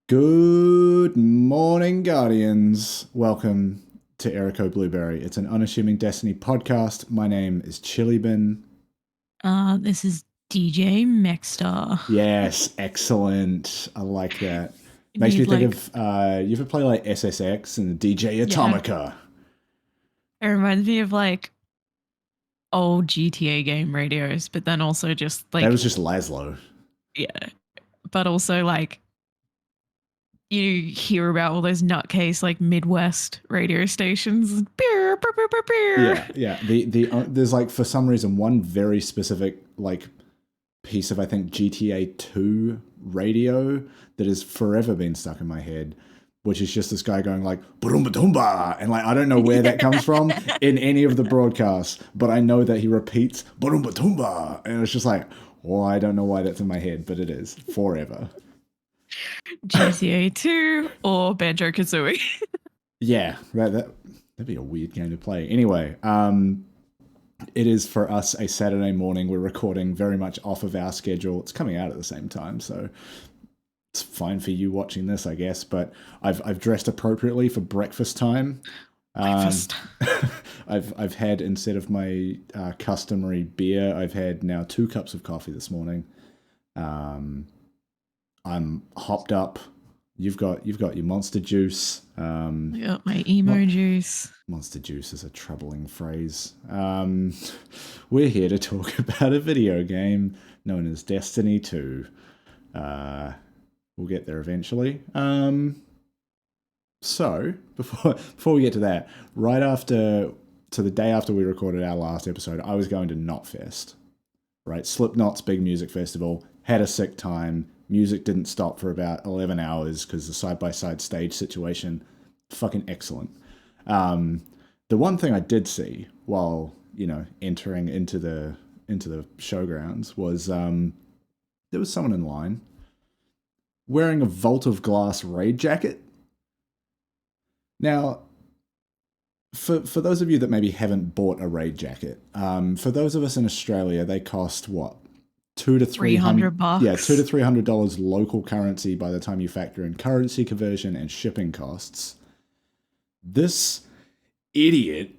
Good morning, Guardians. Welcome to Erico Blueberry. It's an unassuming Destiny podcast. My name is chillybin. This is DJ Meckstar. Yes, excellent. I like that. You Makes me need, think like, of you ever play like SSX and DJ Atomica? it reminds me of like old GTA game radios, but then also just That like, was just Laszlo. yeah, but also like you hear about all those nutcase like Midwest radio stations. Beer, beer, beer, beer, beer. Yeah. There's like for some reason one very specific like piece of I think GTA 2 radio that has forever been stuck in my head, which is just this guy going like "Boomba Doomba," and like I don't know where that comes from in any of the broadcasts, but I know that he repeats "Boomba Doomba," and it's just like, oh, I don't know why that's in my head, but it is forever. GTA 2 or Banjo Kazooie. Yeah, that'd be a weird game to play. Anyway, it is for us a Saturday morning. We're recording very much off of our schedule. It's coming out at the same time, so it's fine for you watching this, I guess. But I've dressed appropriately for breakfast time. Breakfast. I've had, instead of my customary beer, I've had now 2 cups of coffee this morning. I'm hopped up. You've got your Monster Juice. I got my emo juice. Monster Juice is a troubling phrase. We're here to talk about a video game known as Destiny 2. We'll get there eventually. So before we get to that, the day after we recorded our last episode, I was going to Knotfest, right? Slipknot's big music festival. Had a sick time. Music didn't stop for about 11 hours because the side-by-side stage situation, fucking excellent. The one thing I did see while, entering into the showgrounds was there was someone in line wearing a Vault of Glass raid jacket. Now, for those of you that maybe haven't bought a raid jacket, for those of us in Australia, they cost what? $200 to $300. Yeah, $200 to $300 local currency by the time you factor in currency conversion and shipping costs. This idiot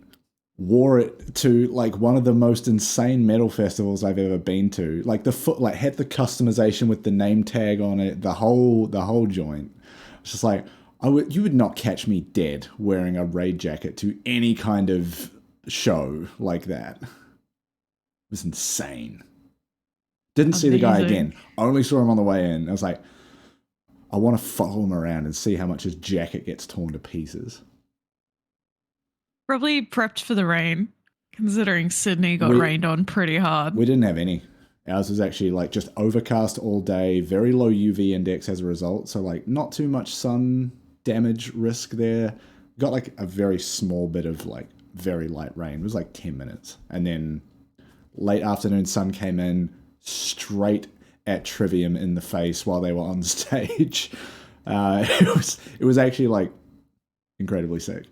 wore it to like one of the most insane metal festivals I've ever been to. Like had the customization with the name tag on it, the whole joint. It's just like you would not catch me dead wearing a raid jacket to any kind of show like that. It was insane. Didn't see the guy again. Only saw him on the way in. I was like, I want to follow him around and see how much his jacket gets torn to pieces. Probably prepped for the rain, considering Sydney got rained on pretty hard. We didn't have any. Ours was actually like just overcast all day, very low UV index as a result. So like not too much sun damage risk there. Got like a very small bit of like very light rain. It was like 10 minutes. And then late afternoon sun came in, straight at Trivium in the face while they were on stage. It was actually like incredibly sick.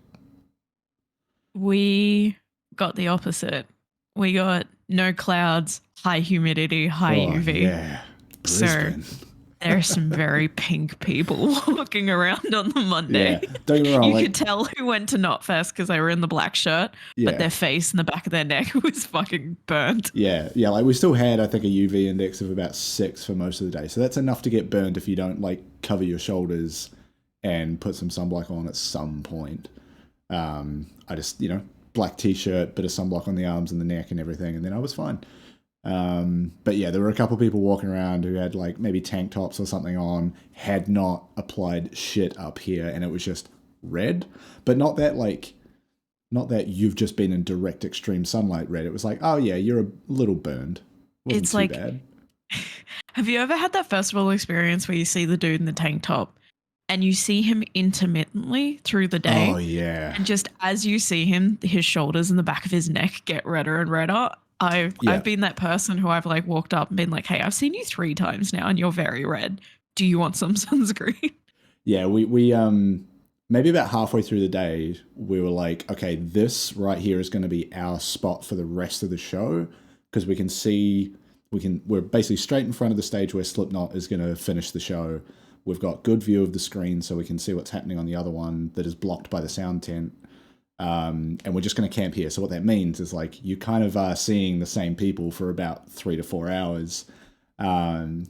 We got the opposite. We got no clouds, high humidity, high UV. Yeah, Brisbane. So there's some very pink people walking around on the Monday. Yeah, don't get me wrong. You could tell who went to Knotfest because they were in the black shirt, but their face and the back of their neck was fucking burnt. Yeah. Like we still had, I think, a UV index of about 6 for most of the day. So that's enough to get burned if you don't like cover your shoulders and put some sunblock on at some point. I just, black t-shirt, bit of sunblock on the arms and the neck and everything, and then I was fine. But yeah, there were a couple people walking around who had like maybe tank tops or something on, had not applied shit up here, and it was just red, but not that you've just been in direct extreme sunlight red. It was like, oh yeah, you're a little burned. Wasn't too bad. Have you ever had that festival experience where you see the dude in the tank top and you see him intermittently through the day? Oh yeah. And just as you see him, his shoulders and the back of his neck get redder and redder. I've been that person who I've like walked up and been like, hey, I've seen you 3 times now and you're very red. Do you want some sunscreen? Yeah, we maybe about halfway through the day, we were like, okay, this right here is going to be our spot for the rest of the show because we're basically straight in front of the stage where Slipknot is going to finish the show. We've got good view of the screen so we can see what's happening on the other one that is blocked by the sound tent. And we're just going to camp here. So what that means is like you kind of are seeing the same people for about 3 to 4 hours,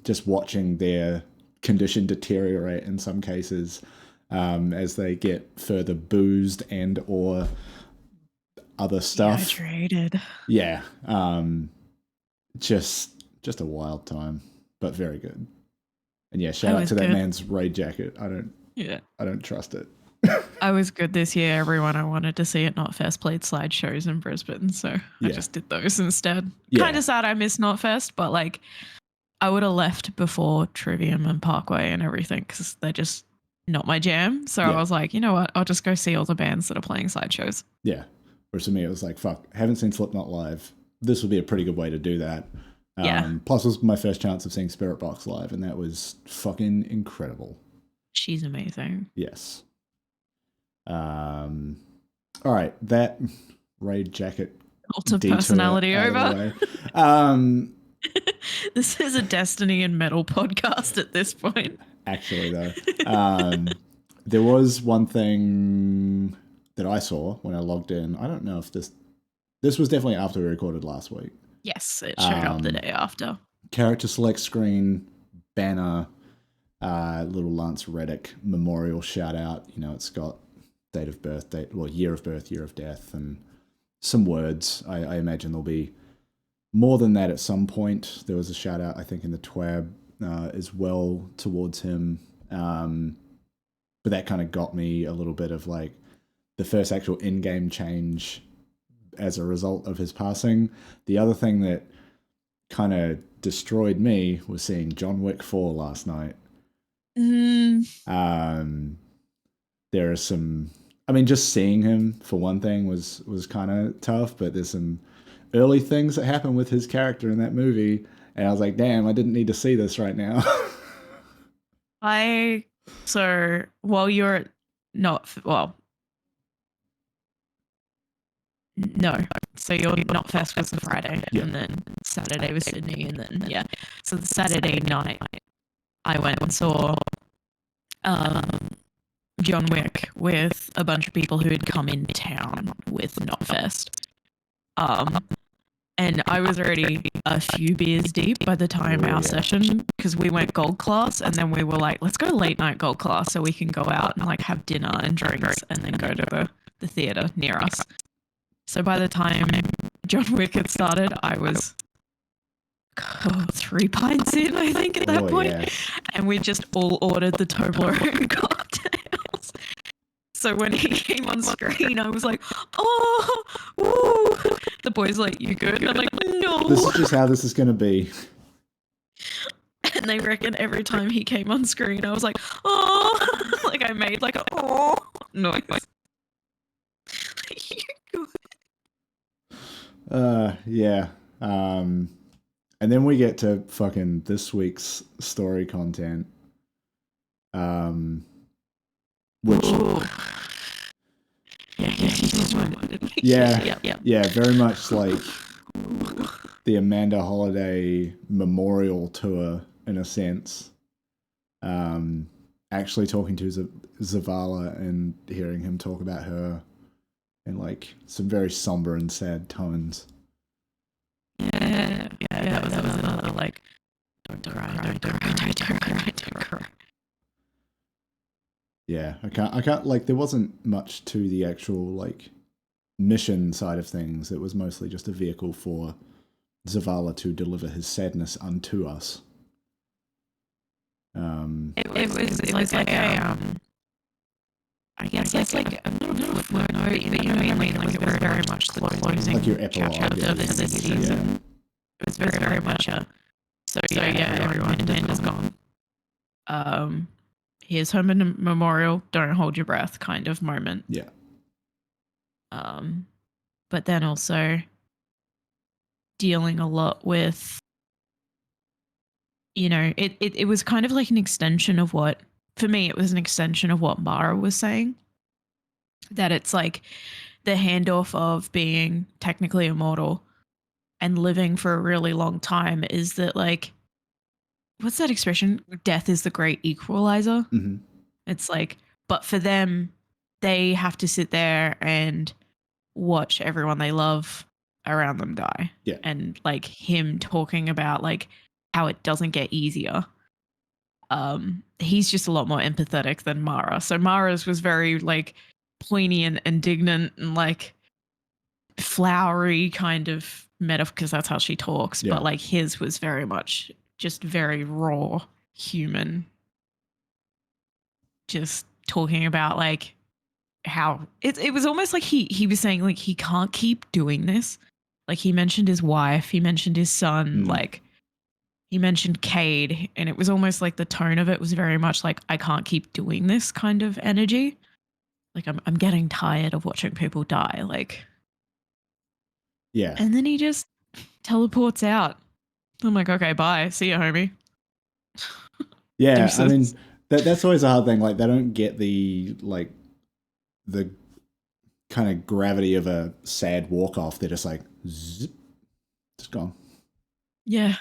just watching their condition deteriorate in some cases as they get further boozed and or other stuff. Dehydrated. Yeah. Just a wild time, but very good. And yeah, shout out to that man's raid jacket. I don't trust it. I was good this year, everyone. I wanted to see at Knotfest played slideshows in Brisbane, so I just did those instead. Kind of sad I missed Knotfest, but like I would have left before Trivium and Parkway and everything because they're just not my jam. So I was like, you know what? I'll just go see all the bands that are playing slideshows. Yeah. Whereas for me, it was like, fuck, haven't seen Slipknot live. This would be a pretty good way to do that. Plus, it was my first chance of seeing Spirit Box live, and that was fucking incredible. She's amazing. Yes. All right, that raid jacket. Cult of personality over. This is a Destiny and Metal podcast at this point. Actually, though, there was one thing that I saw when I logged in. I don't know if this was definitely after we recorded last week. Yes, it showed up the day after. Character select screen, banner, little Lance Reddick memorial shout out. You know, it's got date of birth, year of birth, year of death, and some words. I imagine there'll be more than that at some point. There was a shout out, I think, in the TWAB as well towards him. But that kind of got me a little bit of like the first actual in-game change as a result of his passing. The other thing that kind of destroyed me was seeing John Wick 4 last night. There are some, I mean, just seeing him for one thing was kind of tough, but there's some early things that happen with his character in that movie, and I was like, damn, I didn't need to see this right now. So while you're not, well, no. So you're not Fest was the Friday, and then Saturday was Sydney, and then So the Saturday night, I went and saw John Wick with a bunch of people who had come in town with Knotfest. And I was already a few beers deep by the time our session, because we went gold class, and then we were like, let's go late night gold class so we can go out and like have dinner and drinks and then go to the theater near us. So by the time John Wick had started, I was 3 pints in, I think, at that point. Yeah. And we just all ordered the Toblerone cocktails. So when he came on screen, I was like, oh, woo. The boys like, you good? And I'm like, no. This is just how this is going to be. And they reckon every time he came on screen, I was like, oh. Like I made like a oh noise. You good? Yeah. And then we get to fucking this week's story content. Which yeah, very much like the Amanda Holiday memorial tour in a sense. Actually talking to Zavala and hearing him talk about her in like some very somber and sad tones. Yeah, that was another like, don't cry. Yeah, I can't like, there wasn't much to the actual like mission side of things. It was mostly just a vehicle for Zavala to deliver his sadness unto us. It was like a I guess it's like a little footnote, but you know what I mean? Like it was very much the closing like your epilogue of this season. Yeah. It was very much a so everyone is gone. Here's home in memorial, don't hold your breath kind of moment. Yeah. But then also dealing a lot with, you know, it was kind of like an extension of what, for me, it was an extension of what Mara was saying. That it's like the handoff of being technically immortal and living for a really long time is that like what's that expression? Death is the great equalizer. Mm-hmm. It's like, but for them, they have to sit there and watch everyone they love around them die. Yeah. And like him talking about like how it doesn't get easier. He's just a lot more empathetic than Mara. So Mara's was very like poignant and indignant and like flowery kind of metaphor because that's how she talks. Yeah. But like his was very much just very raw human, just talking about like how it was almost like he was saying like he can't keep doing this. Like he mentioned his wife, he mentioned his son, like he mentioned Cade, and it was almost like the tone of it was very much like I can't keep doing this kind of energy. Like I'm getting tired of watching people die. Like, yeah, and then he just teleports out. I'm like, okay, bye, see you, homie. Yeah, Deuces. I mean that's always a hard thing. Like they don't get the kind of gravity of a sad walk off. They're just like zip, just gone. Yeah,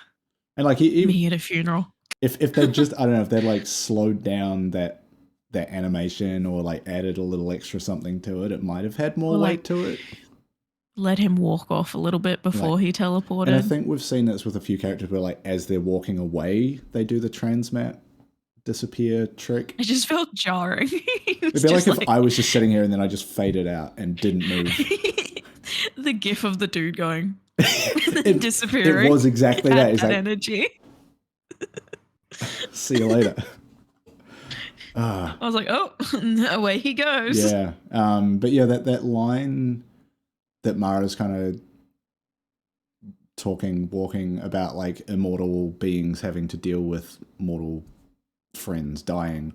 and like me at a funeral. If they just I don't know if they like slowed down that animation or like added a little extra something to it, it might have had more weight to it. Let him walk off a little bit before he teleported. And I think we've seen this with a few characters where like as they're walking away, they do the transmat disappear trick. It just felt jarring. It'd be like if I was just sitting here and then I just faded out and didn't move. The gif of the dude going disappearing. It was exactly that. It's that like, energy. See you later. I was like, oh, away he goes. Yeah. But yeah, that line that Mara's kind of walking about like immortal beings having to deal with mortal friends dying.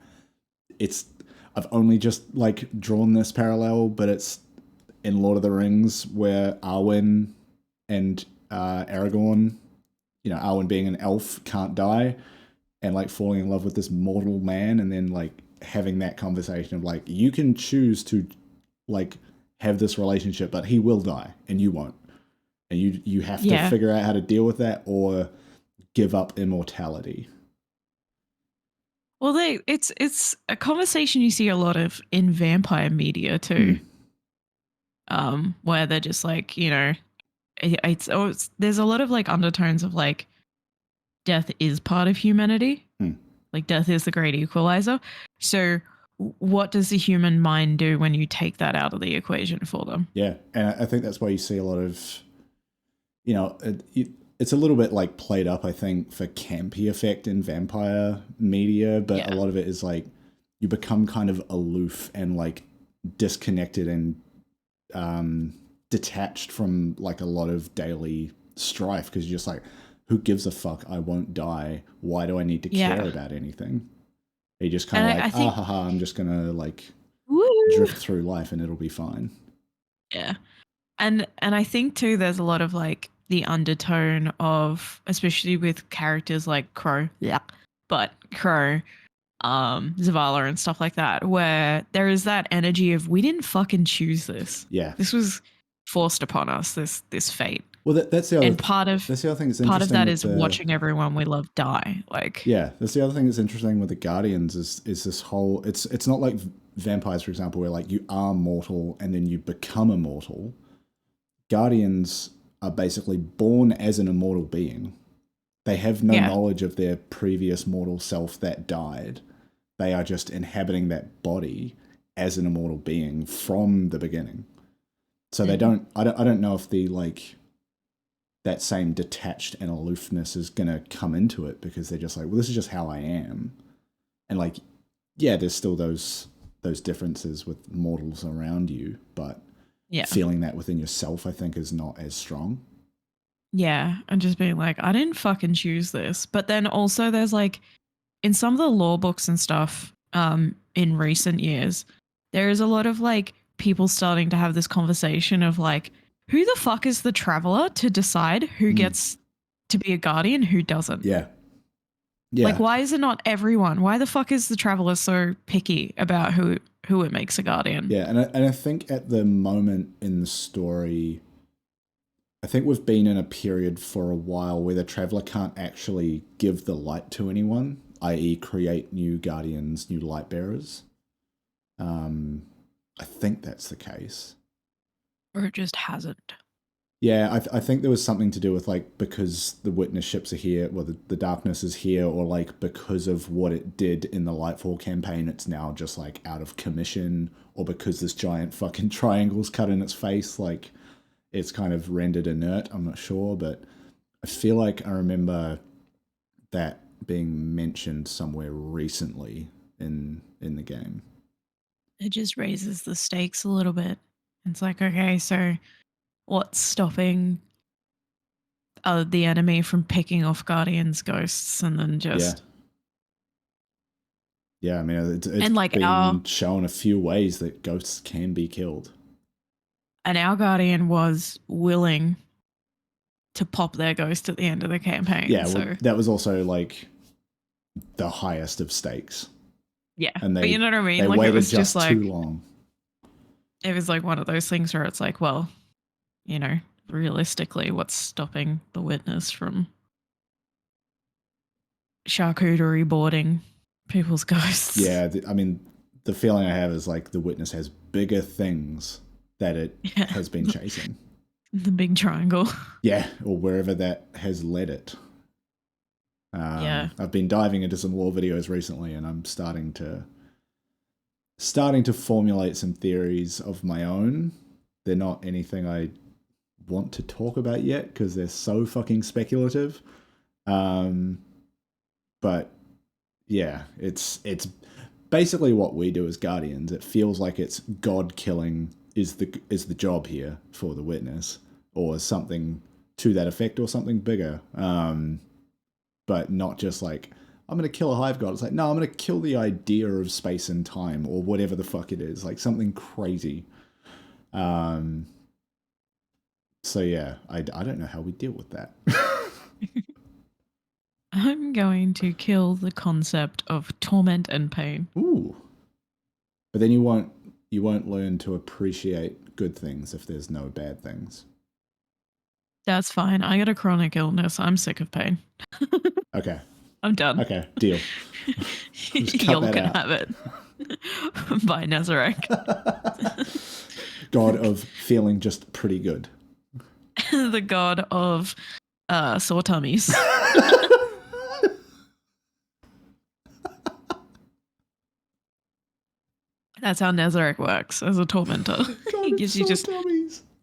I've only just like drawn this parallel, but it's in Lord of the Rings where Arwen and Aragorn, Arwen being an elf, can't die, and like falling in love with this mortal man, and then like having that conversation of like, you can choose to like have this relationship, but he will die and you won't. And you have to figure out how to deal with that or give up immortality. Well, it's a conversation you see a lot of in vampire media too, where they're just like, there's a lot of like undertones of like death is part of humanity, like death is the great equalizer. So, what does the human mind do when you take that out of the equation for them? Yeah, and I think that's why you see a lot of, it's a little bit like played up, I think, for campy effect in vampire media, but a lot of it is like you become kind of aloof and like disconnected and detached from like a lot of daily strife because you're just like, who gives a fuck? I won't die. Why do I need to care about anything? You just kind of like, I'm just gonna like drift through life and it'll be fine. Yeah, and I think too, there's a lot of like the undertone of, especially with characters like Crow, Zavala and stuff like that, where there is that energy of we didn't fucking choose this. Yeah, this was forced upon us. This fate. Well, that's the other. And that's the other thing that's part of that is watching everyone we love die. Like, yeah, that's the other thing that's interesting with the Guardians is this whole. It's not like vampires, for example, where like you are mortal and then you become immortal. Guardians are basically born as an immortal being. They have no knowledge of their previous mortal self that died. They are just inhabiting that body as an immortal being from the beginning. So they don't. I don't know if the like. That same detached and aloofness is going to come into it because they're just like, well, this is just how I am. And like, yeah, there's still those differences with mortals around you, but feeling that within yourself, I think, is not as strong. Yeah, and just being like, I didn't fucking choose this. But then also there's like, in some of the lore books and stuff in recent years, there is a lot of like people starting to have this conversation of like, who the fuck is the traveler to decide who gets to be a guardian, who doesn't? Yeah. Yeah. Like, why is it not everyone? Why the fuck is the traveler so picky about who it makes a guardian? Yeah, and I think at the moment in the story, I think we've been in a period for a while where the Traveler can't actually give the light to anyone, i.e., create new Guardians, new light bearers. I think that's the case. Or it just hasn't. Yeah, I think there was something to do with like because the witness ships are here, well, the darkness is here, or like because of what it did in the Lightfall campaign, it's now just like out of commission, or because this giant fucking triangle's cut in its face, like it's kind of rendered inert. I'm not sure, but I feel like I remember that being mentioned somewhere recently in the game. It just raises the stakes a little bit. It's like, okay, so what's stopping the enemy from picking off Guardians' ghosts and then just... Yeah, I mean, it's and like been shown a few ways that ghosts can be killed. And our Guardian was willing to pop their ghost at the end of the campaign. Yeah, so well, that was also like the highest of stakes. Yeah, and but you know what I mean? They like, waited it was just like too long. It was like one of those things where it's like, well, you know, realistically, what's stopping the witness from charcuterie boarding people's ghosts? Yeah, I mean, the feeling I have is like the witness has bigger things that it has been chasing. The big triangle. Yeah, or wherever that has led it. I've been diving into some lore videos recently, and I'm starting to formulate some theories of my own. They're not anything I want to talk about yet because they're so fucking speculative. But yeah, it's basically what we do as Guardians. It feels like it's God killing is the job here for the witness, or something to that effect, or something bigger. But not just like, I'm going to kill a hive god. It's like, no, I'm going to kill the idea of space and time, or whatever the fuck it is, like something crazy. So yeah, I don't know how we deal with that. I'm going to kill the concept of torment and pain. Ooh. But then you won't learn to appreciate good things if there's no bad things. That's fine. I got a chronic illness. I'm sick of pain. Okay. I'm done. Okay, deal. Y'all can have it. By Nazarek. God of feeling just pretty good. The god of sore tummies. That's how Nazarek works as a tormentor. He gives you just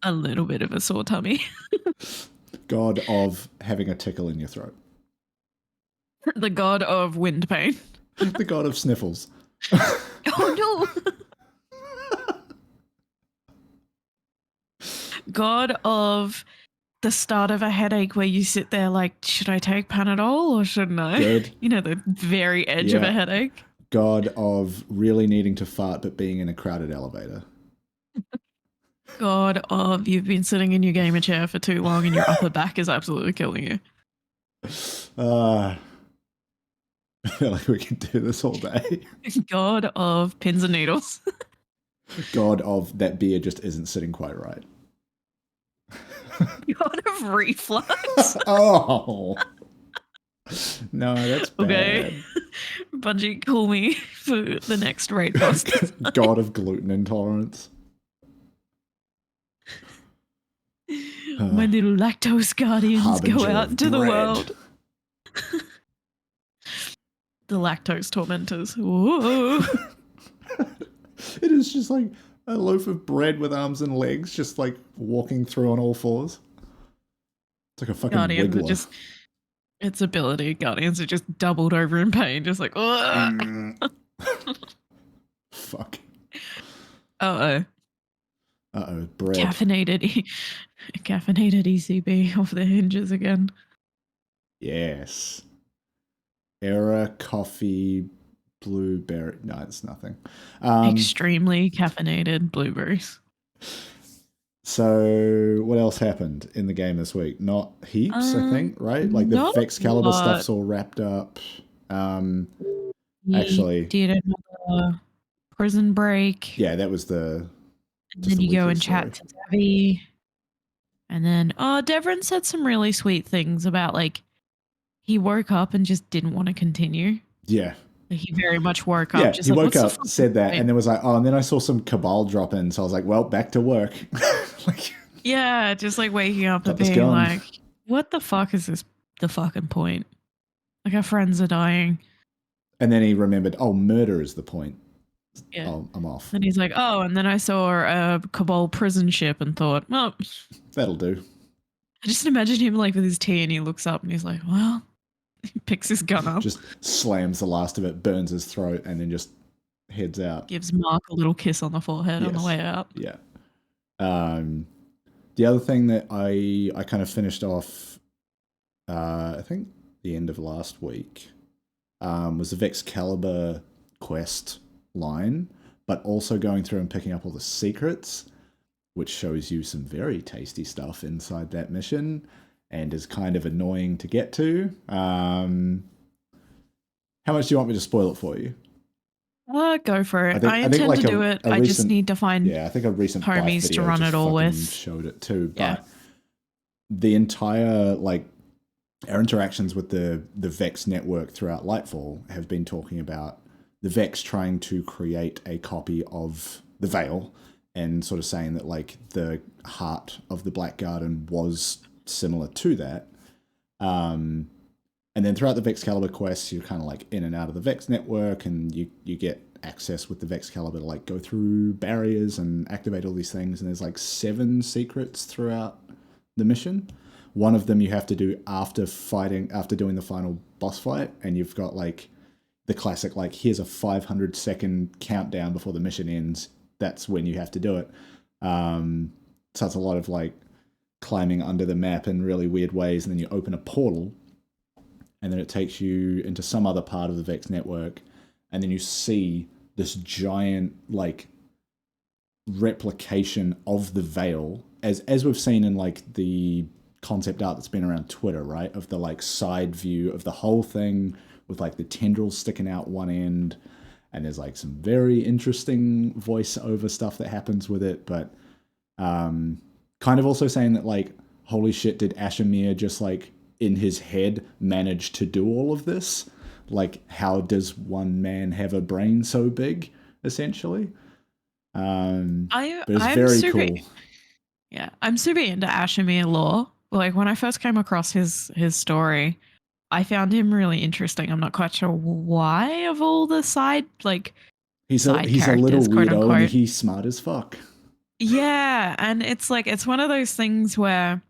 a little bit of a sore tummy. God of having a tickle in your throat. The god of wind pain. The god of sniffles. Oh no! God of the start of a headache where you sit there like, should I take Panadol or shouldn't I? Good. You know, the very edge of a headache. God of really needing to fart but being in a crowded elevator. God of you've been sitting in your gamer chair for too long and your upper back is absolutely killing you. I feel like we could do this all day. God of pins and needles. God of that beer just isn't sitting quite right. God of reflux. Oh. No, that's bad. Okay. Bungie, call me for the next raid boss. God of gluten intolerance. My little lactose guardians go out into the world. The lactose tormentors. Whoa. It is just like a loaf of bread with arms and legs, just like walking through on all fours. It's like a fucking Guardians are just, its ability. Guardians are just doubled over in pain, just like, fuck. Uh-oh. Uh-oh, bread. Caffeinated ECB off the hinges again. Yes. Era coffee blueberry. No, it's nothing. Extremely caffeinated blueberries. So what else happened in the game this week? Not heaps, I think, right? Like the Excalibur stuff's all wrapped up. Actually, did another prison break. Yeah, that was the. And then you go and chat to Debbie. And then, Devon said some really sweet things about like he woke up and just didn't want to continue. Yeah. Like, he very much woke Yeah, up just he like, woke what's the up, said that, point? and then was like, oh, and then I saw some cabal drop in, so I was like, well, back to work. Like, yeah, just like waking up and got this being going. like, what the fuck is this the fucking point? Like, our friends are dying. And then he remembered, oh, murder is the point. Yeah. Oh, I'm off. And he's like, oh, and then I saw a cabal prison ship and thought, well, that'll do. I just imagine him like with his tea and he looks up and he's like, well, he picks his gun up. Just slams the last of it, burns his throat, and then just heads out. Gives Mark a little kiss on the forehead on the way out. Yeah. The other thing that I kind of finished off, I think the end of last week, was the Vexcalibur quest line, but also going through and picking up all the secrets, which shows you some very tasty stuff inside that mission and is kind of annoying to get to. How much do you want me to spoil it for you? Go for it. I intend to do it. I just need to find I think a recent homies to run it all with. Showed it too, but the entire our interactions with the Vex network throughout Lightfall have been talking about the Vex trying to create a copy of the Veil and sort of saying that the heart of the Black Garden was similar to that. And then throughout the Vexcalibur quests, you're kind of in and out of the Vex network, and you get access with the Vexcalibur to go through barriers and activate all these things. And there's 7 secrets throughout the mission. One of them you have to do after doing the final boss fight, and you've got the classic here's a 500-second countdown before the mission ends. That's when you have to do it. So it's a lot of climbing under the map in really weird ways, and then you open a portal, and then it takes you into some other part of the Vex network, and then you see this giant replication of the Veil, as we've seen in the concept art that's been around Twitter, right? Of the side view of the whole thing with the tendrils sticking out one end, and there's some very interesting voiceover stuff that happens with it, but kind of also saying that holy shit, did Ashimir just in his head manage to do all of this? How does one man have a brain so big, essentially? But it's very cool. Yeah, I'm super into Ashimir lore. When I first came across his story, I found him really interesting. I'm not quite sure why of all the side he's a little weirdo and he's smart as fuck. Yeah, and it's it's one of those things where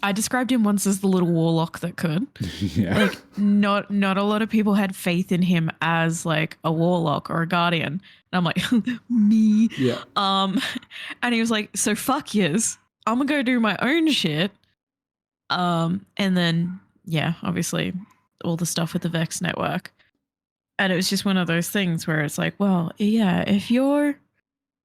I described him once as the little warlock that could. Yeah. Not a lot of people had faith in him as a warlock or a guardian. And I'm like, me. Yeah. And he was like, so fuck yes, I'm gonna go do my own shit. And then obviously all the stuff with the Vex network. And it was just one of those things where it's well, yeah, if your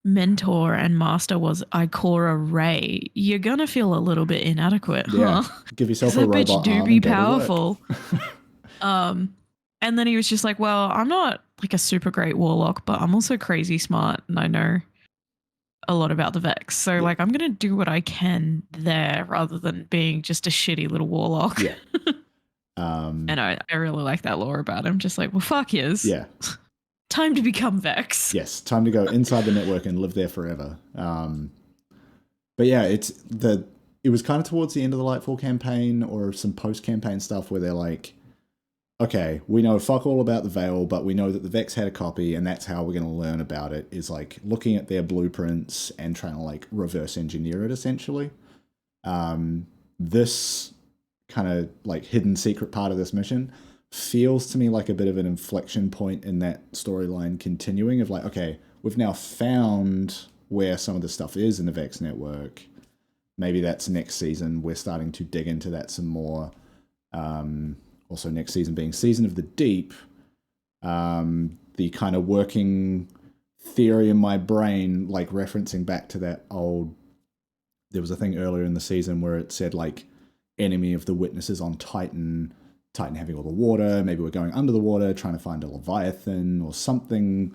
mentor and master was Ikora Ray, you're gonna feel a little bit inadequate, huh? Give yourself a robot bitch do arm be and go to powerful. And then he was just well, I'm not a super great warlock, but I'm also crazy smart and I know a lot about the Vex. So I'm gonna do what I can there rather than being just a shitty little warlock. Yeah. And I really like that lore about him. Just well, fuck yes. Yeah. Time to become Vex. Yes, time to go inside the network and live there forever. But yeah, it was kind of towards the end of the Lightfall campaign or some post-campaign stuff where they're okay, we know fuck all about the Veil, but we know that the Vex had a copy, and that's how we're going to learn about it, is looking at their blueprints and trying to reverse engineer it, essentially. This kind of hidden secret part of this mission feels to me like a bit of an inflection point in that storyline continuing of okay, we've now found where some of the stuff is in the Vex network. Maybe that's next season. We're starting to dig into that some more. Also next season being Season of the Deep, the kind of working theory in my brain, referencing back to that old, there was a thing earlier in the season where it said enemy of the witnesses on Titan having all the water, maybe we're going under the water trying to find a Leviathan or something.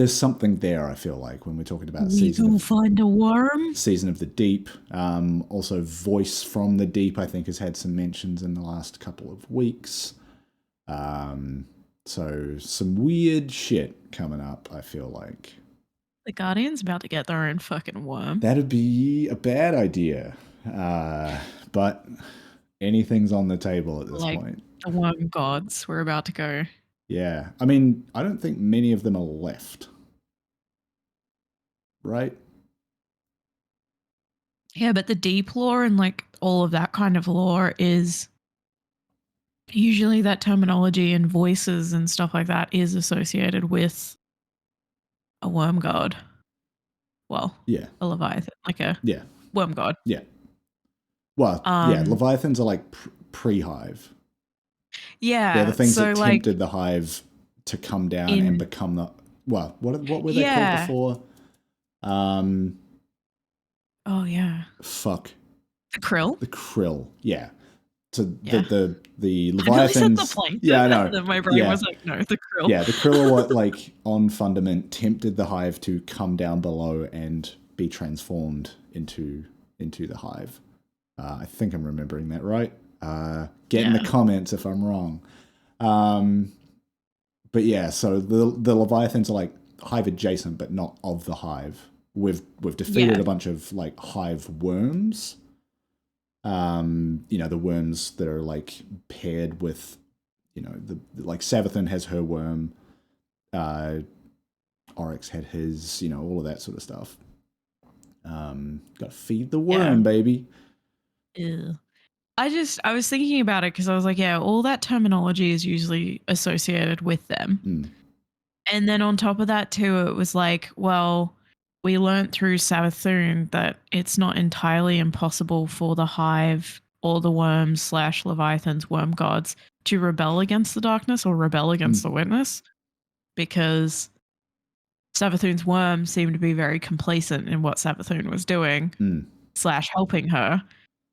there's something there. I feel like when we're talking about we can find a worm. Season of the Deep. Also, Voice from the Deep, I think, has had some mentions in the last couple of weeks. So some weird shit coming up, I feel like. The Guardian's about to get their own fucking worm. That'd be a bad idea. But anything's on the table at this point. The worm gods, we're about to go. Yeah. I mean, I don't think many of them are left. Right? Yeah, but the deep lore and like all of that kind of lore is usually that terminology and voices and stuff like that is associated with a worm god. Well, yeah, a Leviathan, like a worm god. Yeah. Well, yeah, Leviathans are like pre-hive. Yeah. They're the things that tempted the hive to come down and become the... Well, what were they called before? Oh, yeah. Fuck. The krill? The krill, yeah. So the Leviathans... I said the plankton. Yeah, I know. My brain was like, no, the krill. Yeah, the krill are what, like, on Fundament, tempted the hive to come down below and be transformed into the hive. I think I'm remembering that right. Get in the comments if I'm wrong. But yeah, so the Leviathans are like hive adjacent, but not of the hive. We've defeated a bunch of like hive worms. The worms that are like paired with, like Savathun has her worm. Oryx had his, all of that sort of stuff. Got to feed the worm, baby. Ew. I was thinking about it because I was like, yeah, all that terminology is usually associated with them. And then on top of that too, it was like, well, we learned through Savathun that it's not entirely impossible for the hive or the worms / Leviathans, worm gods, to rebel against the darkness or rebel against the witness, because Savathun's worm seemed to be very complacent in what Savathun was doing / helping her.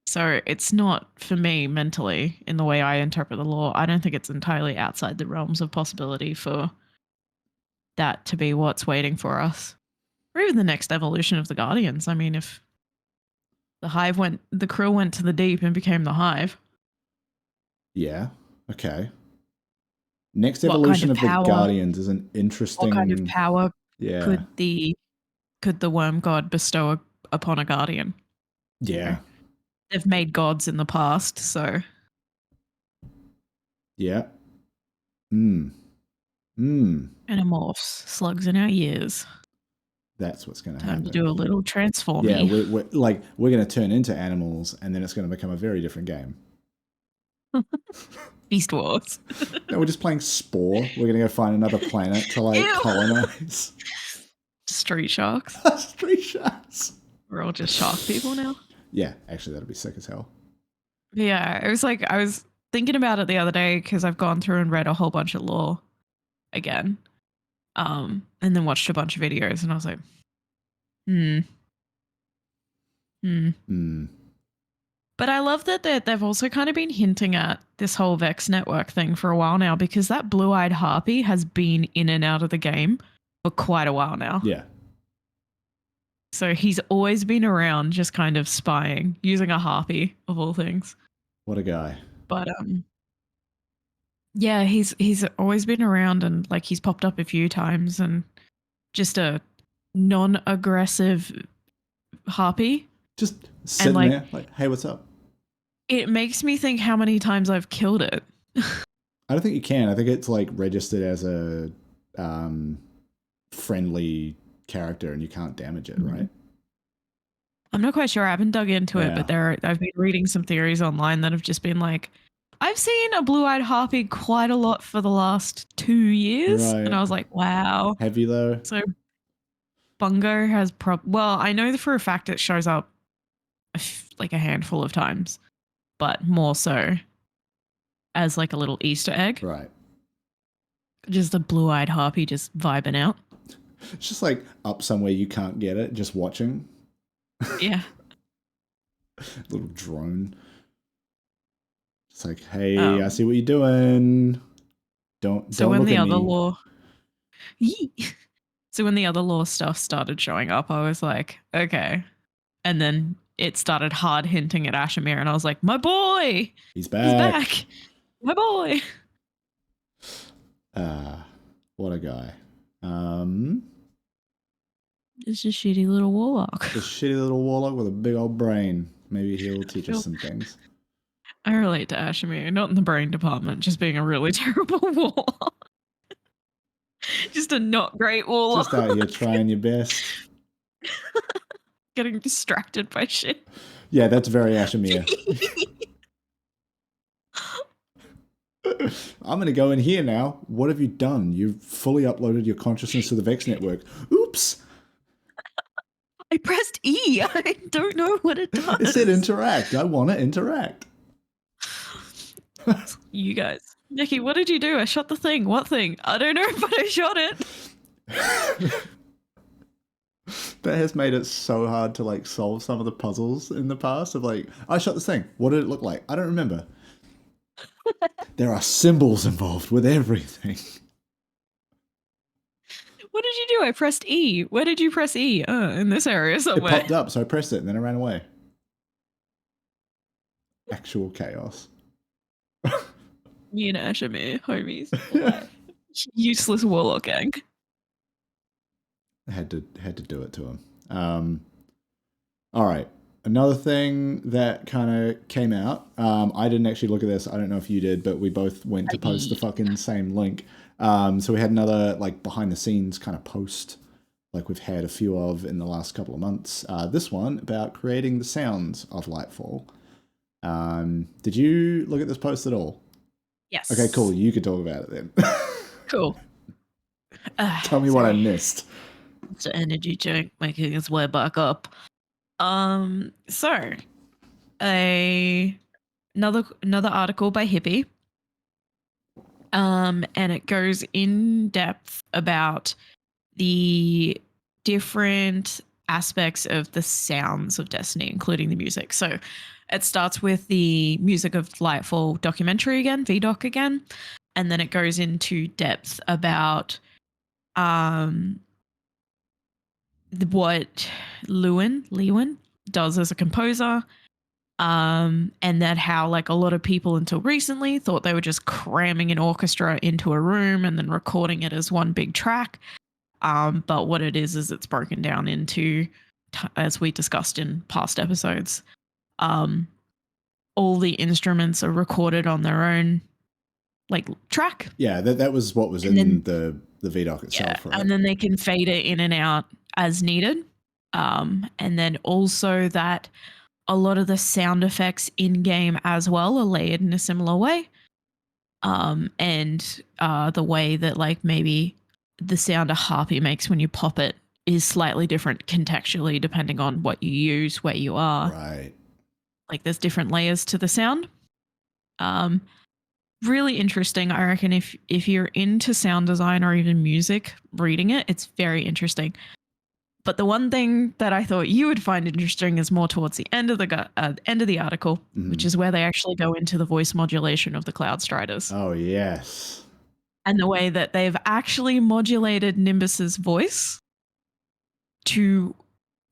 So it's not, for me, mentally, in the way I interpret the law, I don't think it's entirely outside the realms of possibility for that to be what's waiting for us. Or even the next evolution of the Guardians. I mean, if the krill went to the deep and became the hive. Yeah, okay. Next evolution of the Guardians is an interesting... What kind of power could the worm god bestow upon a Guardian? Yeah. They've made gods in the past, so... Yeah. Animorphs, slugs in our ears. That's what's going to happen. Time to do a little transforming. Yeah, we're going to turn into animals, and then it's going to become a very different game. Beast Wars. No, we're just playing Spore. We're going to go find another planet to colonize. Street sharks. Street sharks. We're all just shark people now. Yeah, actually, that'd be sick as hell. Yeah, it was like, I was thinking about it the other day because I've gone through and read a whole bunch of lore again. And then watched a bunch of videos, and I was like, But I love that they've also kind of been hinting at this whole Vex network thing for a while now, because that blue-eyed Harpy has been in and out of the game for quite a while now. Yeah. So he's always been around, just kind of spying, using a Harpy of all things. What a guy. But yeah, he's always been around, and like he's popped up a few times, and just a non-aggressive Harpy. Just sitting there, like, hey, what's up? It makes me think how many times I've killed it. I don't think you can. I think it's like registered as a friendly character, and you can't damage it, right? I'm not quite sure. I haven't dug into it, but I've been reading some theories online that have just been like, I've seen a blue-eyed Harpy quite a lot for the last 2 years, and I was like, wow. Have you though? So Bungo has well, I know for a fact it shows up like a handful of times, but more so as like a little Easter egg. Right. Just a blue-eyed Harpy just vibing out. It's just like up somewhere you can't get it, just watching. Yeah. Little drone. It's like, hey, I see what you're doing. Don't so when look the at other me. law So when the other law stuff started showing up, I was like, okay. And then it started hard hinting at Ashimir, and I was like, my boy! He's back. He's back! My boy! What a guy. It's a shitty little warlock. A shitty little warlock with a big old brain. Maybe he'll teach us some things. I relate to Ashimir, not in the brain department, just being a really terrible warlock. Just a not great warlock. Just out here trying your best. Getting distracted by shit. Yeah, that's very Ashimir. I'm going to go in here now. What have you done? You've fully uploaded your consciousness to the Vex network. Oops. I pressed E. I don't know what it does. It said interact. I want to interact. You guys. Meckii, what did you do? I shot the thing. What thing? I don't know, but I shot it. That has made it so hard to like solve some of the puzzles in the past of like, I shot this thing. What did it look like? I don't remember. There are symbols involved with everything. What did you do? I pressed E. Where did you press E? In this area somewhere. It popped up, so I pressed it and then I ran away. Actual chaos. Me and Ashimir, homies. Useless warlock gang. I had to do it to him. All right. Another thing that kind of came out, I didn't actually look at this. I don't know if you did, but we both went to post the fucking same link. So we had another like behind the scenes kind of post, like we've had a few of in the last couple of months. This one about creating the sounds of Lightfall. Did you look at this post at all? Yes. Okay, cool. You could talk about it then. Cool. Tell me what I missed. It's an energy drink making its way back up. So another article by Hippie. And it goes in depth about the different aspects of the sounds of Destiny, including the music. So it starts with the music of Lightfall documentary again, VDoc again, and then it goes into depth about what Lewin does as a composer, and that how like a lot of people until recently thought they were just cramming an orchestra into a room and then recording it as one big track. But what it is it's broken down into, as we discussed in past episodes, all the instruments are recorded on their own like track. Yeah, that was what was in the VDoc itself, right? And then they can fade it in and out as needed. And then also that a lot of the sound effects in game as well are layered in a similar way. And the way that like maybe the sound a harpy makes when you pop it is slightly different contextually depending on what you use, where you are. Right. Like there's different layers to the sound. Really interesting. I reckon if you're into sound design or even music, reading it, it's very interesting. But the one thing that I thought you would find interesting is more towards the end of the article, which is where they actually go into the voice modulation of the Cloud Striders. Oh, yes. And the way that they've actually modulated Nimbus's voice to,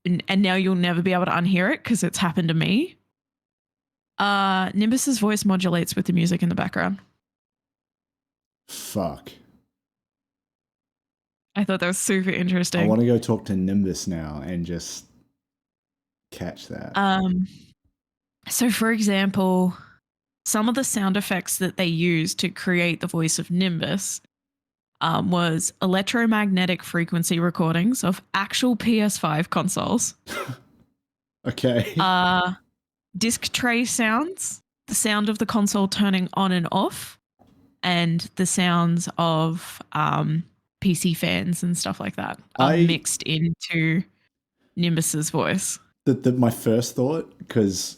and now you'll never be able to unhear it because it's happened to me. Nimbus's voice modulates with the music in the background. Fuck. I thought that was super interesting. I want to go talk to Nimbus now and just catch that. So for example, some of the sound effects that they used to create the voice of Nimbus was electromagnetic frequency recordings of actual PS5 consoles. Okay. Disc tray sounds, the sound of the console turning on and off, and the sounds of PC fans and stuff like that are mixed into Nimbus's voice. My first thought, because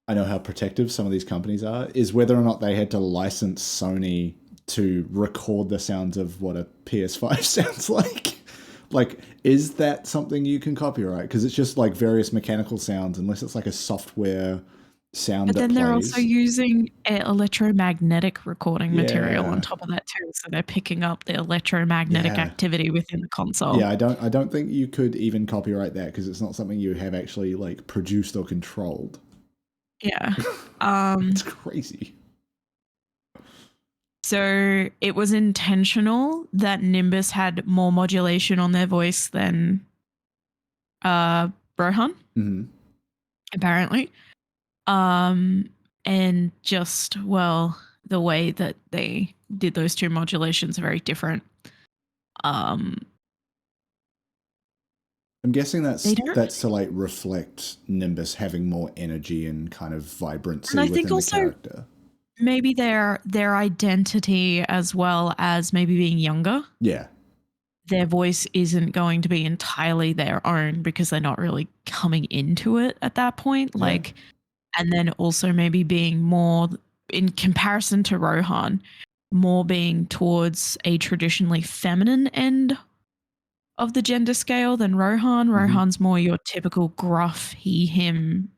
I know how protective some of these companies are, is whether or not they had to license Sony to record the sounds of what a PS5 sounds like. Like, is that something you can copyright? Because it's just like various mechanical sounds, unless it's like a software sound But that then they're also plays. using electromagnetic recording material on top of that too. So they're picking up the electromagnetic activity within the console. Yeah, I don't think you could even copyright that because it's not something you have actually like produced or controlled. Yeah. It's crazy. So it was intentional that Nimbus had more modulation on their voice than Rohan, apparently. And just, well, the way that they did those two modulations are very different. I'm guessing that's to like reflect Nimbus having more energy and kind of vibrancy within the character. Maybe their identity as well as maybe being younger. Yeah. Their voice isn't going to be entirely their own because they're not really coming into it at that point. Like, and then also maybe being more, in comparison to Rohan, more being towards a traditionally feminine end of the gender scale than Rohan. Rohan's more your typical gruff, he, him,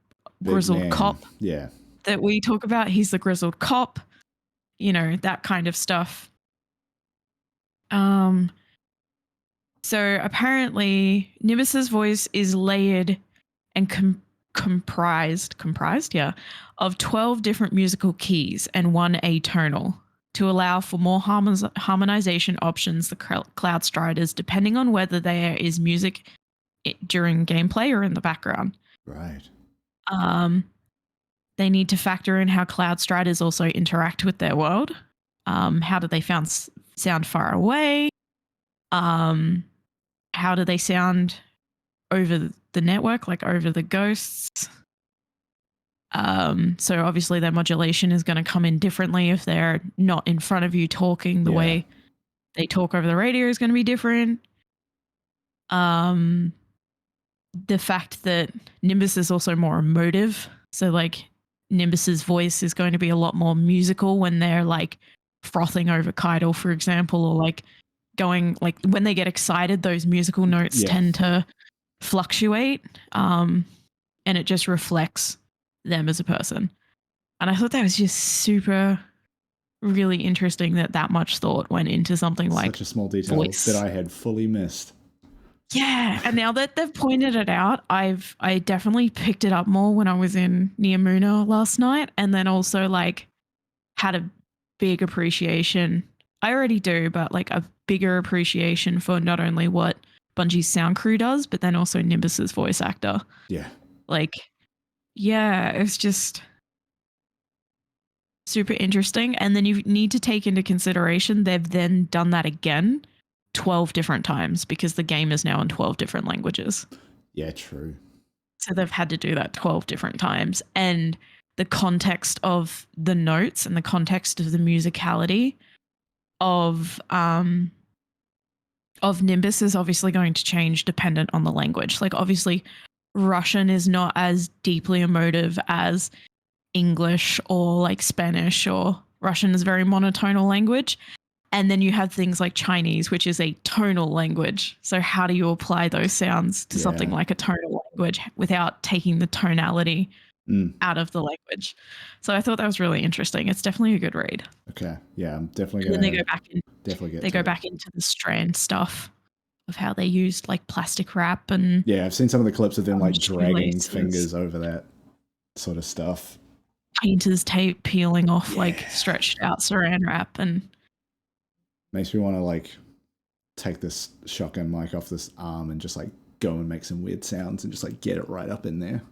grizzled cop. Yeah. That we talk about. He's the grizzled cop, you know, that kind of stuff. So apparently Nimbus's voice is layered and comprised, of 12 different musical keys and one atonal to allow for more harmonization options. The Cloud Striders, depending on whether there is music during gameplay or in the background. Right. They need to factor in how Cloud Striders also interact with their world. How do they sound far away? How do they sound over the network, like over the ghosts? So obviously their modulation is going to come in differently if they're not in front of you talking. The way they talk over the radio is going to be different. The fact that Nimbus is also more emotive. So like Nimbus's voice is going to be a lot more musical when they're like frothing over Kydal, for example, or like going, like when they get excited, those musical notes tend to fluctuate. And it just reflects them as a person. And I thought that was just super, really interesting that much thought went into something like such a small detail voice that I had fully missed. Yeah, and now that they've pointed it out, I definitely picked it up more when I was in Niamuna last night, and then also like had a big appreciation. I already do, but like a bigger appreciation for not only what Bungie's sound crew does, but then also Nimbus's voice actor. Yeah. Like, yeah, it's just super interesting. And then you need to take into consideration they've then done that again 12 different times because the game is now in 12 different languages. Yeah, true. So they've had to do that 12 different times. And the context of the notes and the context of the musicality of Nimbus is obviously going to change dependent on the language. Like obviously Russian is not as deeply emotive as English or like Spanish, or Russian is very monotonal language. And then you have things like Chinese, which is a tonal language. So how do you apply those sounds to something like a tonal language without taking the tonality out of the language? So I thought that was really interesting. It's definitely a good read. Okay. Yeah, I'm definitely going to. Then they go back in. Definitely go back into the Strand stuff of how they used like plastic wrap and. Yeah, I've seen some of the clips of them like dragging fingers over that sort of stuff. Painter's tape peeling off like stretched out saran wrap, and makes me want to like take this shotgun mic off this arm and just like go and make some weird sounds and just like get it right up in there.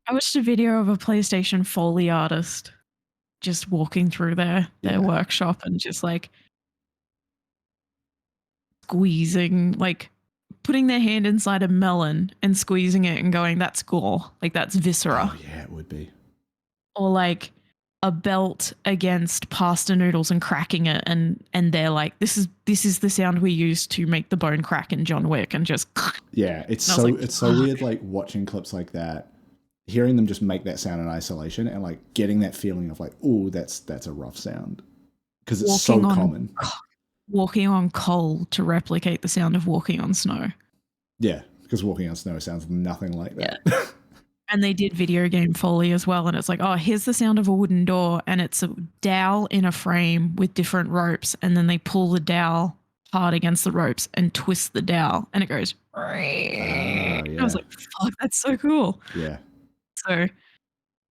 I watched a video of a PlayStation Foley artist just walking through their workshop and just like squeezing, like putting their hand inside a melon and squeezing it and going, that's gore. Like that's viscera. Oh yeah, it would be. Or like a belt against pasta noodles and cracking it, and they're like, this is the sound we use to make the bone crack in John Wick, and just it's so weird like watching clips like that, hearing them just make that sound in isolation and like getting that feeling of like, oh, that's a rough sound because it's so common. Walking on coal to replicate the sound of walking on snow. Yeah, because walking on snow sounds nothing like that. Yeah. And they did video game Foley as well. And it's like, oh, here's the sound of a wooden door. And it's a dowel in a frame with different ropes. And then they pull the dowel hard against the ropes and twist the dowel. And it goes. Yeah. I was like, fuck, that's so cool. Yeah. So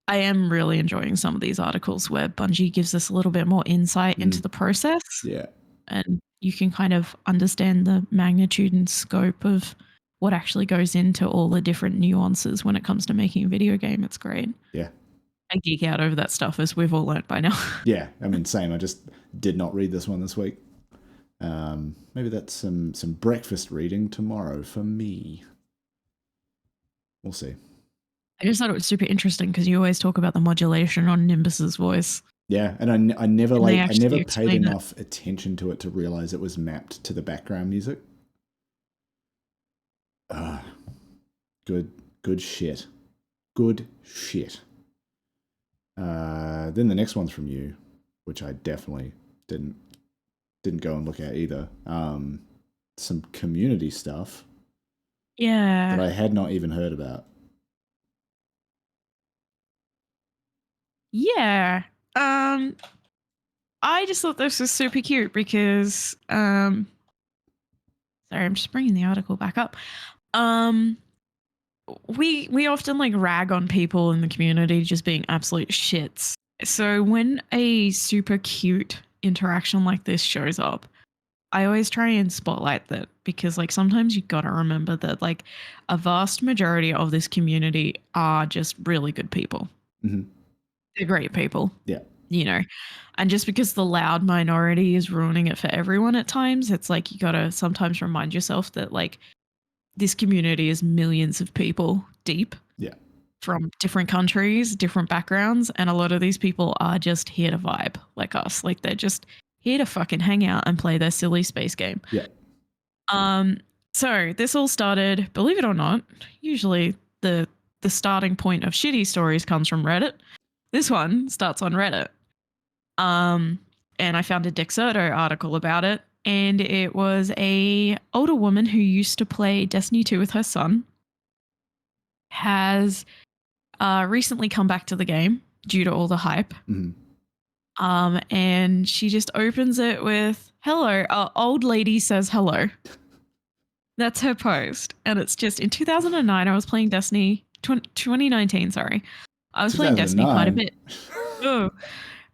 I am really enjoying some of these articles where Bungie gives us a little bit more insight into the process. Yeah. And you can kind of understand the magnitude and scope of what actually goes into all the different nuances when it comes to making a video game. It's great. Yeah. I geek out over that stuff, as we've all learnt by now. Yeah, I mean, same. I just did not read this one this week. Maybe that's some breakfast reading tomorrow for me. We'll see. I just thought it was super interesting because you always talk about the modulation on Nimbus's voice. Yeah, and I never paid enough attention to it to realize it was mapped to the background music. Good shit. Good shit. Then the next one's from you, which I definitely didn't go and look at either. Some community stuff. Yeah. That I had not even heard about. Yeah. I just thought this was super cute because sorry, I'm just bringing the article back up. We often like rag on people in the community just being absolute shits. So when a super cute interaction like this shows up, I always try and spotlight that because like sometimes you gotta remember that like a vast majority of this community are just really good people. Mm-hmm. They're great people. Yeah. You know, and just because the loud minority is ruining it for everyone at times, it's like you gotta sometimes remind yourself that like this community is millions of people deep. Yeah. From different countries, different backgrounds, and a lot of these people are just here to vibe like us. Like they're just here to fucking hang out and play their silly space game. Yeah. So this all started, believe it or not, usually the starting point of shitty stories comes from Reddit. This one starts on Reddit. And I found a Dexerto article about it, and it was a older woman who used to play Destiny 2 with her son, has recently come back to the game due to all the hype. Mm-hmm. And she just opens it with, hello, old lady says hello. That's her post. And it's just, in 2009, I was playing Destiny, 2019, sorry. I was playing Destiny quite a bit. Oh,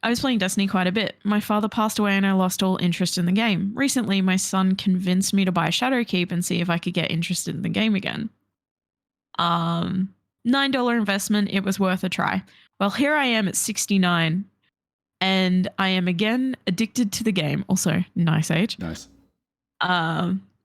I was playing Destiny quite a bit. My father passed away and I lost all interest in the game. Recently, my son convinced me to buy Shadowkeep and see if I could get interested in the game again. $9 investment, it was worth a try. Well, here I am at 69 and I am again addicted to the game. Also, nice age. Nice.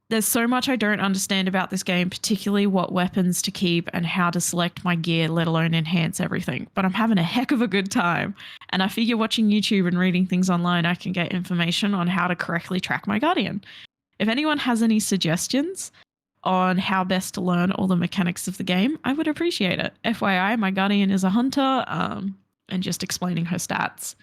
There's so much I don't understand about this game, particularly what weapons to keep and how to select my gear, let alone enhance everything. But I'm having a heck of a good time. And I figure watching YouTube and reading things online, I can get information on how to correctly track my Guardian. If anyone has any suggestions on how best to learn all the mechanics of the game, I would appreciate it. FYI, my Guardian is a hunter, and just explaining her stats.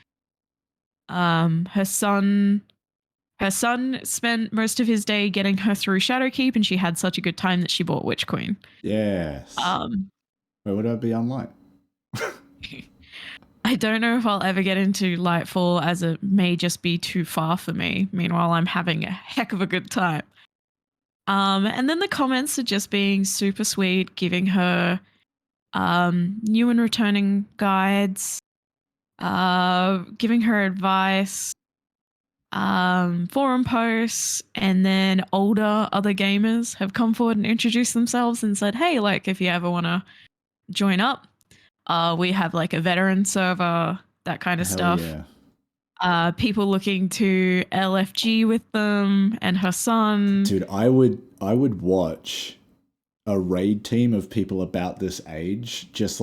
Her son spent most of his day getting her through Shadowkeep, and she had such a good time that she bought Witch Queen. Yes. Where would I be online? I don't know if I'll ever get into Lightfall, as it may just be too far for me. Meanwhile, I'm having a heck of a good time. And then the comments are just being super sweet, giving her new and returning guides, giving her advice, forum posts, and then other gamers have come forward and introduced themselves and said, hey, like if you ever want to join up, we have like a veteran server, that kind of stuff. Yeah. People looking to LFG with them and her son. Dude, I would watch a raid team of people about this age, just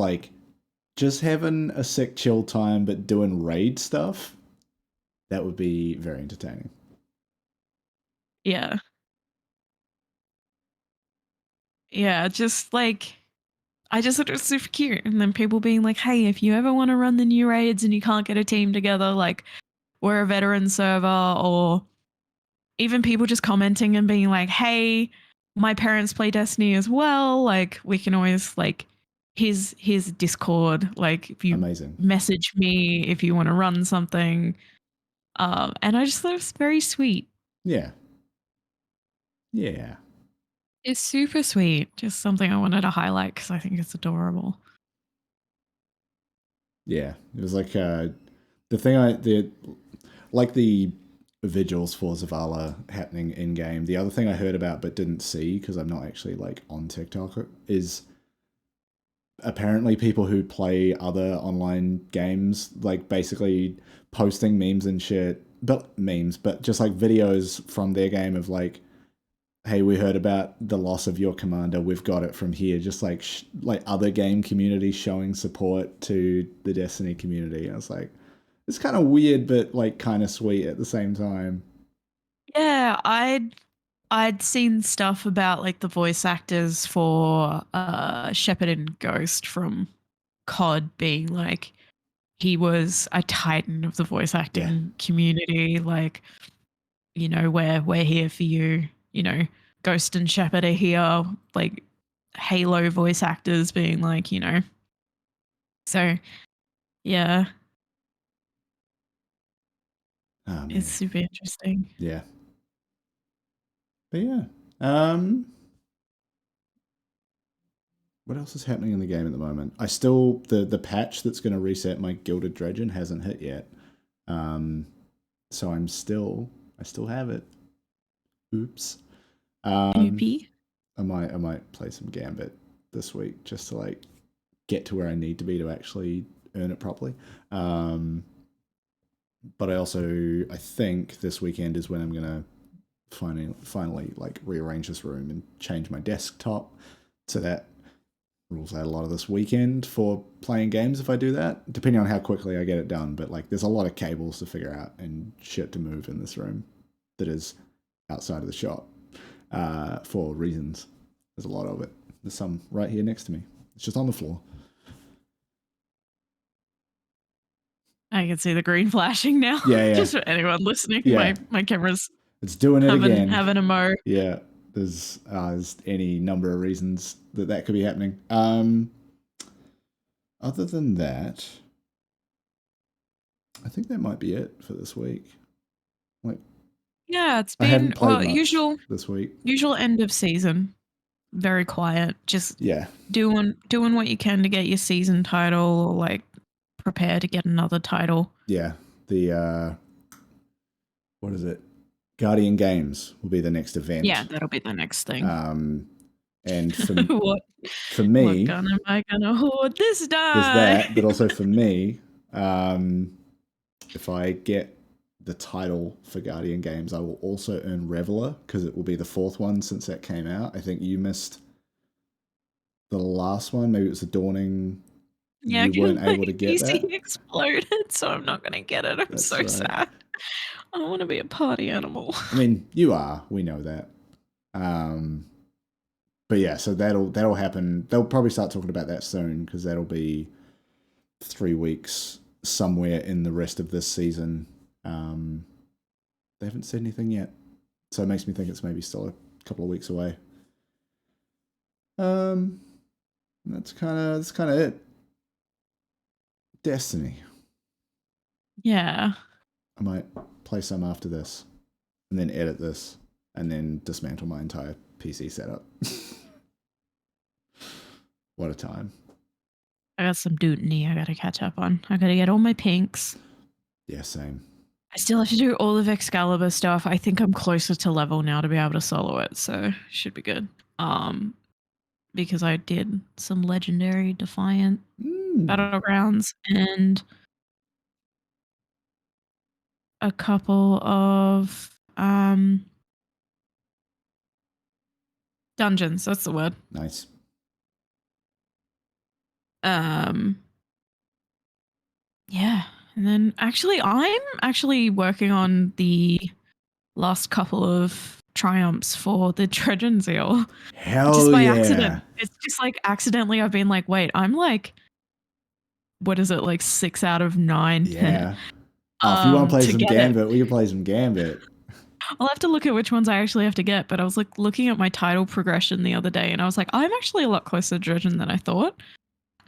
having a sick chill time but doing raid stuff. That would be very entertaining. Yeah. Yeah, just like, I just thought it was super cute. And then people being like, hey, if you ever want to run the new raids and you can't get a team together, like, we're a veteran server. Or even people just commenting and being like, hey, my parents play Destiny as well. Like, we can always, like, his Discord, like if you Amazing. message me if you want to run something. And I just thought it was very sweet. Yeah. Yeah. It's super sweet. Just something I wanted to highlight because I think it's adorable. Yeah. It was like the vigils for Zavala happening in game. The other thing I heard about but didn't see because I'm not actually like on TikTok is apparently people who play other online games like basically posting memes and shit, but just like videos from their game of like, hey, we heard about the loss of your commander, we've got it from here, just like like other game communities showing support to the Destiny community. I was like, it's kind of weird but like kind of sweet at the same time. Yeah, I'd seen stuff about like the voice actors for Shepard and Ghost from COD being like he was a titan of the voice acting community. Like, you know, we're here for you. You know, Ghost and Shepard are here. Like Halo voice actors being like, you know. So yeah. Oh, man. It's super interesting. Yeah. But yeah. What else is happening in the game at the moment? I still the patch that's going to reset my Gilded Dredgen hasn't hit yet. So I still have it. Oops. Oopie. I might play some Gambit this week just to like get to where I need to be to actually earn it properly. But I think this weekend is when I'm gonna finally like rearrange this room and change my desktop, so that rules out a lot of this weekend for playing games if I do that, depending on how quickly I get it done. But like there's a lot of cables to figure out and shit to move in this room that is outside of the shop for reasons. There's a lot of it. There's some right here next to me. It's just on the floor. I can see the green flashing now. Yeah. Just for anyone listening, my camera's it's doing it again. Having a mo. Yeah, there's any number of reasons that could be happening. Other than that, I think that might be it for this week. Like, yeah, it's been usual this week. Usual end of season. Very quiet. Just doing what you can to get your season title, or like prepare to get another title. Yeah, the what is it? Guardian Games will be the next event. Yeah, that'll be the next thing. And for for me, what gun am I gonna hoard this time? There's that, but also for me, if I get the title for Guardian Games, I will also earn Reveler because it will be the fourth one since that came out. I think you missed the last one. Maybe it was the Dawning. Yeah, you weren't able to get that. Exploded, so I'm not going to get it. I'm so sad. I don't want to be a party animal. I mean, you are. We know that. But yeah, so that'll happen. They'll probably start talking about that soon because that'll be 3 weeks somewhere in the rest of this season. They haven't said anything yet, so it makes me think it's maybe still a couple of weeks away. That's kind of it. Destiny. Yeah. I might play some after this, and then edit this, and then dismantle my entire PC setup. What a time. I got some Dutiny I gotta catch up on. I gotta get all my pinks. Yeah, same. I still have to do all of Excalibur stuff. I think I'm closer to level now to be able to solo it, so should be good. Because I did some legendary Defiant battlegrounds and a couple of dungeons. That's the word. Nice. Yeah. And then I'm actually working on the last couple of triumphs for the Dredgen Zeal. Hell just by accident. It's just like accidentally I've been like, wait, I'm like, what is it, like 6 out of 9? Yeah. If you want to play some Gambit, we can play some Gambit. I'll have to look at which ones I actually have to get, but I was like looking at my title progression the other day and I was like, I'm actually a lot closer to Dredgen than I thought.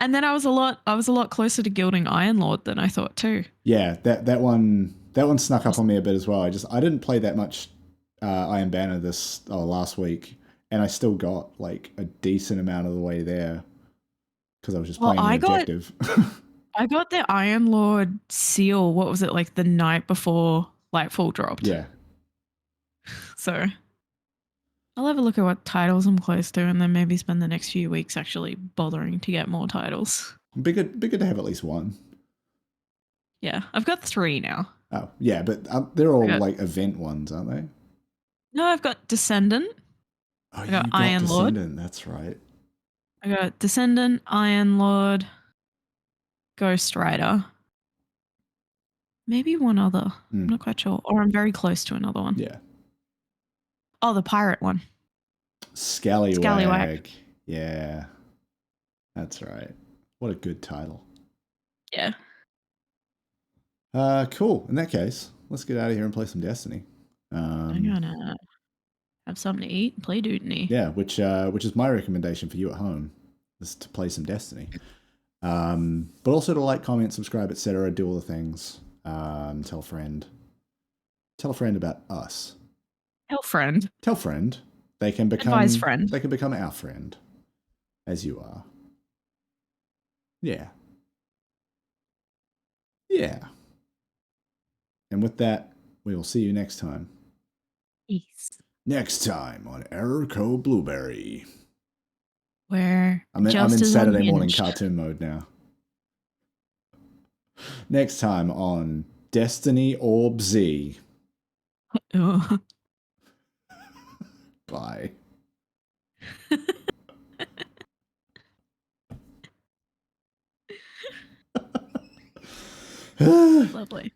And then I was a lot closer to gilding Iron Lord than I thought too. Yeah, that one snuck up on me a bit as well. I didn't play that much Iron Banner last week, and I still got like a decent amount of the way there because I was just playing the objective. I got the Iron Lord seal. What was it, like the night before Lightfall dropped? Yeah. So I'll have a look at what titles I'm close to, and then maybe spend the next few weeks actually bothering to get more titles. Be good to have at least one. Yeah, I've got 3 now. Oh, yeah, but they're all like event ones, aren't they? No, I've got Descendant. Oh, I got Iron Descendant, Lord. That's right. I got Descendant, Iron Lord, Ghost Rider. Maybe one other. I'm not quite sure. Or I'm very close to another one. Yeah. Oh, the pirate one. Scallywag. Yeah. That's right. What a good title. Yeah. Cool. In that case, let's get out of here and play some Destiny. I'm gonna have something to eat and play Dutiny. Yeah, which is my recommendation for you at home, is to play some Destiny. But also to like, comment, subscribe, etc. Do all the things. Tell a friend. Tell a friend about us. Tell friend. Tell friend. They can become Advise friend. They can become our friend, as you are. Yeah. Yeah. And with that, we will see you next time. Peace. Next time on Error Code Blueberry. Where I'm in Saturday morning cartoon mode now. Next time on Destiny Orb Z. Bye. Lovely.